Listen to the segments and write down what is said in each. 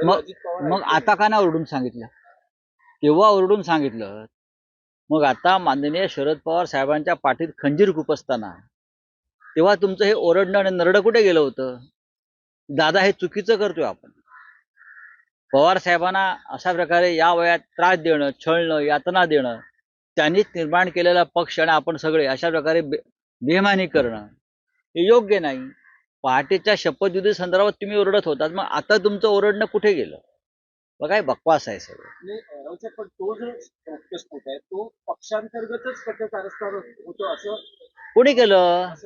मग मग आता का नाही ओरडून सांगितलं? तेव्हा ओरडून सांगितलं. मग आता माननीय शरद पवार साहेबांच्या पाठीत खंजीर खुपसताना तेव्हा तुमचं हे ओरडणं आणि नरडं कुठे गेलं होतं? दादा हे चुकीचं करतोय आपण. पवार साहेबांना अशा प्रकारे या वयात त्रास देणं, छळणं, यातना देणं, त्यांनीच निर्माण केलेला पक्ष आणि आपण सगळे अशा प्रकारे बेईमानी करणं हे योग्य नाही. पहाटेच्या शपथविधी संदर्भात तुम्ही ओरडत होतात, मग आता तुमचं ओरडणं कुठे गेलं? मग काय बकवास आहे सगळं. पण तो जो प्रश्न आहे तो पक्षांतर्गतच कारस्थान होतो असं कोणी केलं? पक्ष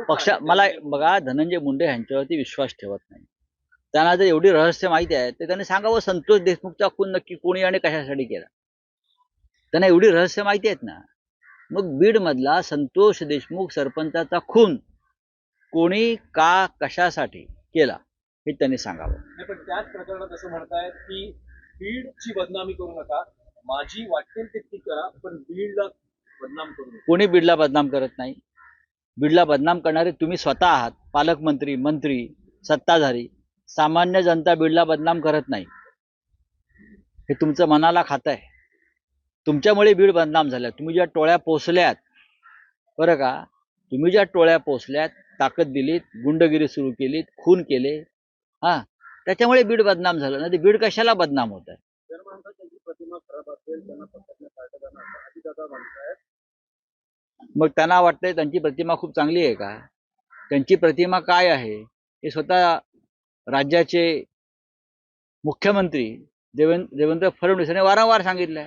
पक्ष मला बघा, धनंजय मुंडे यांच्यावरती विश्वास ठेवत नाही. त्यांना जर एवढी रहस्य माहिती आहे तर त्यांनी सांगावं संतोष देशमुखचा खून नक्की कोणी आणि कशासाठी केला. त्यांना एवढी रहस्य माहिती आहेत ना. मग बीड मधला संतोष देशमुख सरपंचाचा खून कोणी का कशासाठी केला हे त्यांनी सांगावं. पण त्याच प्रकरणात असं म्हणतायत की बीडची बदनामी करू नका, माझी वाटेल तितकी करा, पण बीडला बदनाम करू नका. कोणी बीडला बदनाम करत नाही. बीडला बदनाम करणारे तुम्ही स्वतः आहात. पालकमंत्री, मंत्री, सत्ताधारी. सामान्य जनता बीडला बदनाम करत नाही. हे तुमचं मनाला खातं आहे. तुमच्यामुळे बीड बदनाम झाल्या. तुम्ही ज्या टोळ्या पोचल्यात, बरं का, तुम्ही ज्या टोळ्या पोचल्यात, ताकद दिलीत, गुंडगिरी सुरू केलीत, खून केले, हा, त्याच्यामुळे बीड बदनाम झालं. नाही बीड कशाला बदनाम होत आहे? मग त्यांना वाटतंय त्यांची प्रतिमा खूप चांगली आहे का? त्यांची प्रतिमा काय आहे हे स्वतः राज्याचे मुख्यमंत्री देवेंद्र फडणवीस यांनी वारंवार सांगितलंय.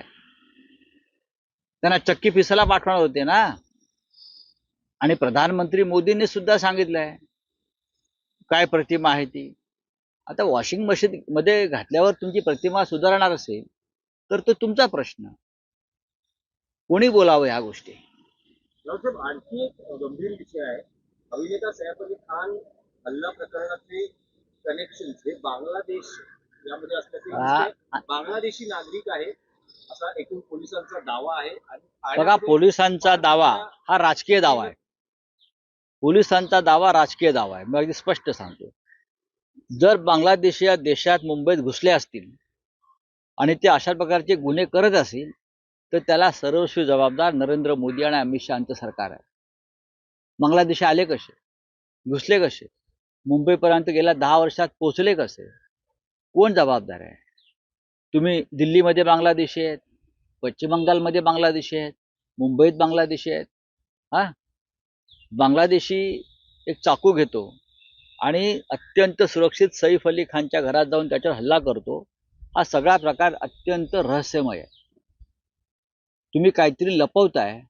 त्यांना चक्की पिसाला पाठवणार होते ना. आणि प्रधानमंत्री मोदींनी सुद्धा सांगितलंय काय प्रतिमा आहे ती. आता वॉशिंग मशीन मध्ये घातल्यावर तुमची प्रतिमा सुधारणार असेल तर तो तुमचा प्रश्न. कोणी बोलावं ह्या गोष्टी? आणखी एक गंभीर विषय आहे. अभिनेता सैफ अली खान हल्ला प्रकरणाचे कनेक्शन हे बांगलादेश यामध्ये असल्याचे बांगलादेशी नागरिक आहे असा एकूण पोलिसांचा दावा आहे. आणि बघा, पोलिसांचा दावा हा राजकीय दावा आहे. पोलिसांचा दावा राजकीय दावा आहे. मी अगदी स्पष्ट सांगतो. जर बांगलादेश या देशात मुंबईत घुसले असतील आणि ते अशा प्रकारचे गुन्हे करत असतील तर त्याला सर्वस्वी जबाबदार नरेंद्र मोदी आणि अमित शहाचं सरकार आहे. बांगलादेशी आले कसे? घुसले कसे? मुंबईपर्यंत गेल्या 10 वर्षात पोहोचले कसे? कोण जबाबदार आहे? तुम्ही दिल्लीमध्ये बांगलादेशी आहेत, पश्चिम बंगालमध्ये बांगलादेशी आहेत, मुंबईत बांगलादेशी आहेत. हा, बांगलादेशी एक चाकू घेतो आणि अत्यंत सुरक्षित सैफ अली खानच्या घरात जाऊन त्याच्यावर हल्ला करतो. हा सगळा प्रकार अत्यंत रहस्यमय आहे. तुम्ही काहीतरी लपवताय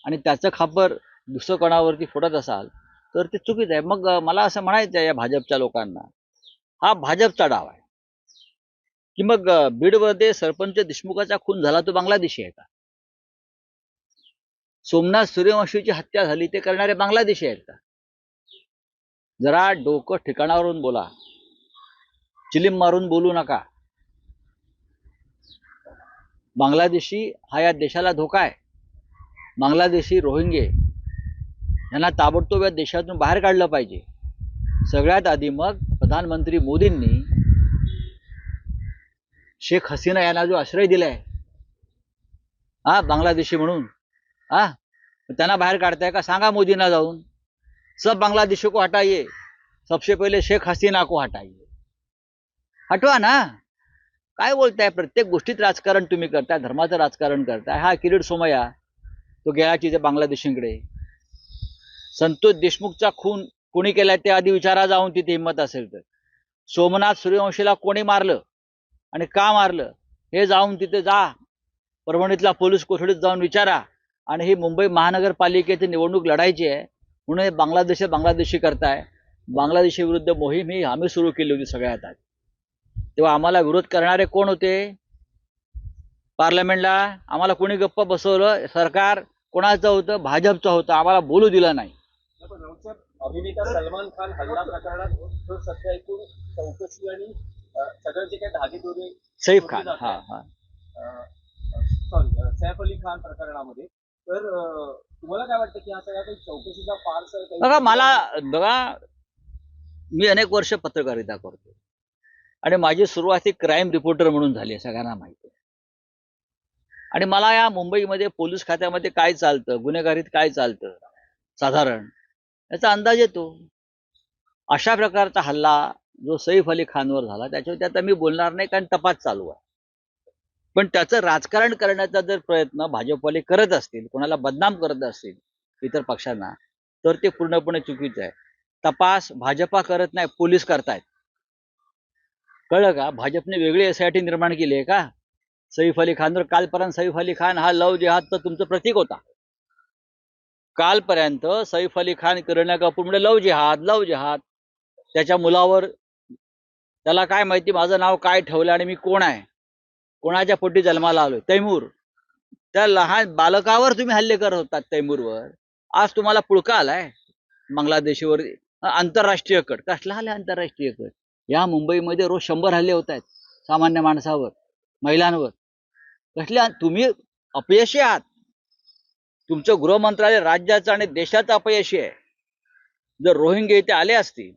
आणि त्याचं खापर दुसरं कोणावरती फोडत असाल तर ते चुकीचं आहे. मग मला असं म्हणायचं आहे या भाजपच्या लोकांना, हा भाजपचा डाव आहे की मग बीडमध्ये सरपंच देशमुखाचा खून झाला तो बांगलादेशी आहे का? सोमनाथ सूर्यवंशीची हत्या झाली ते करणारे बांगलादेशी आहेत का? जरा डोकं ठिकाणावरून बोला. चिलीम मारून बोलू नका. बांगलादेशी हा या देशाला धोका आहे. बांगलादेशी रोहिंगे यांना ताबडतोब या देशातून बाहेर काढलं पाहिजे. सगळ्यात आधी मग प्रधानमंत्री मोदींनी शेख हसीना यांना जो आश्रय दिलाय बांगलादेशी म्हणून, त्यांना बाहेर काढताय का? सांगा मोदींना जाऊन, सब बांगलादेशी को हटाइए, सबसे पहिले शेख हसीना को हटाइए. हटवा ना. काय बोलताय? प्रत्येक गोष्टीत राजकारण तुम्ही करताय, धर्माचं राजकारण करताय. हा किरीट सोमय्या तो गेला तिथे बांगलादेशींकडे. संतोष देशमुखचा खून कोणी केलाय ते आधी विचारा जाऊन, तिथे हिंमत असेल तर. सोमनाथ सूर्यवंशीला कोणी मारलं आणि का मारलं हे जाऊन तिथे जा. परभणीतला पोलीस कोठडीत जाऊन विचारा. आणि ही मुंबई महानगरपालिकेची निवडणूक लढायची आहे म्हणून हे बांगलादेशी करताय. बांगलादेशी विरुद्ध मोहीम ही आम्ही सुरू केली होती सगळ्यात आधी. तेव्हा आम्हाला विरोध करणारे कोण होते? पार्लमेंटला आम्हाला कोणी गप्प बसवलं? सरकार कोणाचं होतं? भाजपचं होतं. आम्हाला बोलू दिलं नाही. अभिनेता सलमान खान हल्ला प्रकरणात सध्या एकूण चौकशी आणि सगळं जे काही धागेदोरे सैफ खान सैफ अली खान प्रकरणामध्ये, तर तुम्हाला काय वाटतं की हा सगळ्या काही चौकशीचा फारसा? बघा, मी अनेक वर्ष पत्रकारिता करतो. आणि माझी सुरुवात ही क्राईम रिपोर्टर म्हणून झाली आहे, सगळ्यांना माहिती आहे. आणि मला या मुंबईमध्ये पोलीस खात्यामध्ये काय चालतं, गुन्हेगारीत काय चालतं साधारण याचा अंदाज येतो. अशा प्रकारचा हल्ला जो सैफ अली खानवर झाला त्याच्यावरती आता मी बोलणार नाही, कारण तपास चालू आहे. पण त्याचं राजकारण करण्याचा जर प्रयत्न भाजपवाले करत असतील, कोणाला बदनाम करत असतील इतर पक्षांना, तर ते पूर्णपणे चुकीचं आहे. तपास भाजपा करत नाही, पोलीस करतायत. कळलं का? भाजपने वेगळी एसआयटी निर्माण केली आहे का सैफ अली खानवर? कालपर्यंत सैफ अली खान हा लव जिहादचं तुमचं प्रतीक होता. कालपर्यंत सैफ अली खान करीना कपूरमुळे लव जिहाद. त्याच्या मुलावर त्याला काय माहिती माझं नाव काय ठेवलं आणि मी कोण आहे, कोणाच्या पोटी जन्माला आलोय, तैमूर. त्या लहान बालकावर तुम्ही हल्ले करत होतात तैमूरवर. आज तुम्हाला पुळका आलाय बांगलादेशीवर, आंतरराष्ट्रीय कट. कसला आलाय आंतरराष्ट्रीय कट? या मुंबईमध्ये रोज 100 हल्ले होत आहेत सामान्य माणसावर, महिलांवर. कसले? तुम्ही अपयशी आहात. तुमचं गृह मंत्रालय राज्याचं आणि देशाचं अपयशी आहे. जर रोहिंग्या इथे आले असतील,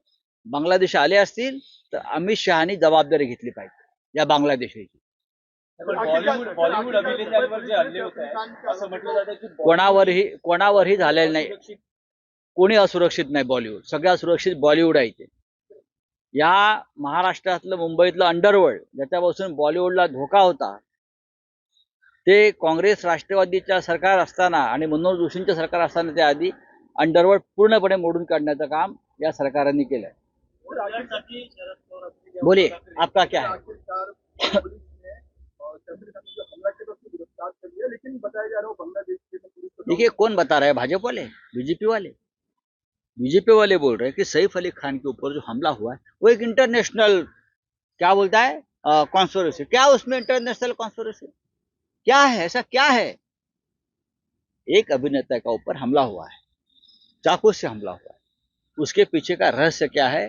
बांगलादेश आले असतील, तर अमित शहानी जबाबदारी घेतली पाहिजे या बांगलादेशाची. बॉलिवूड अभिनेत्यांवर जे हल्ले होत आहेत असं म्हटलं जातं की कोणावरही झालेलं नाही. कोणी असुरक्षित नाही. बॉलिवूड सगळ्यात सुरक्षित बॉलिवूड आहे इथे. या महाराष्ट्रातलं मुंबईतलं अंडरवर्ल्ड ज्याच्यापासून बॉलिवूडला धोका होता, ते काँग्रेस राष्ट्रवादीच्या सरकार असताना आणि मनोहर जोशींच्या सरकार असताना त्याआधी अंडरवर्ल्ड पूर्णपणे मोडून काढण्याचं काम या सरकारने केलंय. बोलिए, आपका क्या है? देखिए, कौन बता रहा है? भाजपा वाले, बीजेपी वाले बोल रहे हैं कि सैफ अली खान के ऊपर जो हमला हुआ है वो एक इंटरनेशनल, क्या बोलता है, कॉन्स्पिरेसी. क्या उसमें इंटरनेशनल कॉन्स्पिरेसी क्या है? ऐसा क्या है? एक अभिनेता के ऊपर हमला हुआ है, चाकू से हमला हुआ है. उसके पीछे का रहस्य क्या है?